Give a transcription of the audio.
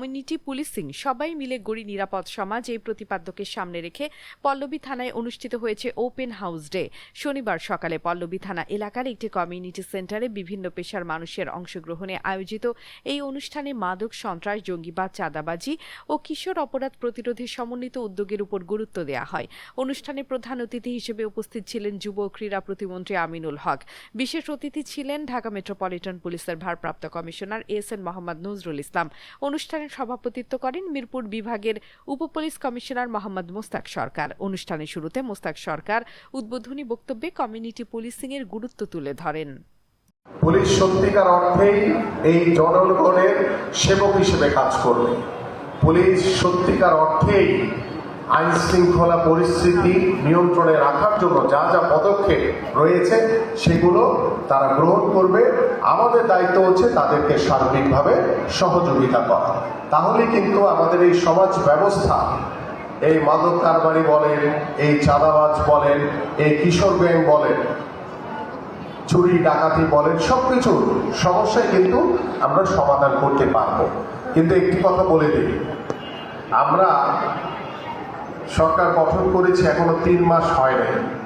Community policing সবাই মিলে গড়ি নিরাপদ সমাজ এই প্রতিপাদ্যকে সামনে রেখে পল্লবী থানায় অনুষ্ঠিত হয়েছে ওপেন হাউস ডে। শনিবার সকালে পল্লবী থানা এলাকার একটি কমিউনিটি সেন্টারে বিভিন্ন পেশার মানুষের অংশগ্রহণে আয়োজিত এই অনুষ্ঠানে মাদক, সন্ত্রাস, জঙ্গিবাদ, চাঁদাবাজি ও কিশোর অপরাধ প্রতিরোধে সমন্বিত উদ্যোগের উপর গুরুত্ব দেওয়া হয়। অনুষ্ঠানে প্রধান অতিথি হিসেবে উপস্থিত ছিলেন যুব ও ক্রীড়া প্রতিমন্ত্রী আমিনুল হক। বিশেষ অতিথি ছিলেন ঢাকা মেট্রোপলিটন পুলিশের ভারপ্রাপ্ত কমিশনার এস.এন. মোহাম্মদ নজরুল ইসলাম। অনুষ্ঠানে সভাপতিত্ব করেন মিরপুর বিভাগের উপ-পুলিশ কমিশনার মোহাম্মদ মোস্তাক সরকার। অনুষ্ঠানের শুরুতে মোস্তাক সরকার উদ্বোধনী বক্তব্যে কমিউনিটি পুলিশিং এর গুরুত্ব তুলে ধরেন। পুলিশ সত্যিকার অর্থেই এই জনগণের সেবক হিসেবে কাজ করবে। পুলিশ সত্যিকার অর্থেই আইন শৃঙ্খলা পরিস্থিতি নিয়ন্ত্রণে রাখার জন্য যা যা পদক্ষেপ রয়েছে সেগুলো তারা গ্রহণ করবে। আমাদের দায়িত্ব হচ্ছে তাদেরকে সার্বিকভাবে সহযোগিতা করা। তাহলে কিন্তু আমাদের এই সমাজ ব্যবস্থা, এই মাদক কারবারি বলেন, এই চাঁদাবাজ বলেন, এই কিশোর গ্যাং বলেন, চুরি ডাকাতি বলেন, সবকিছুর সমস্যায় কিন্তু আমরা সমাধান করতে পারবো। কিন্তু একটি কথা বলে দিই, আমরা সরকার গঠন করেছি এখনো 3 মাস হয় নাই।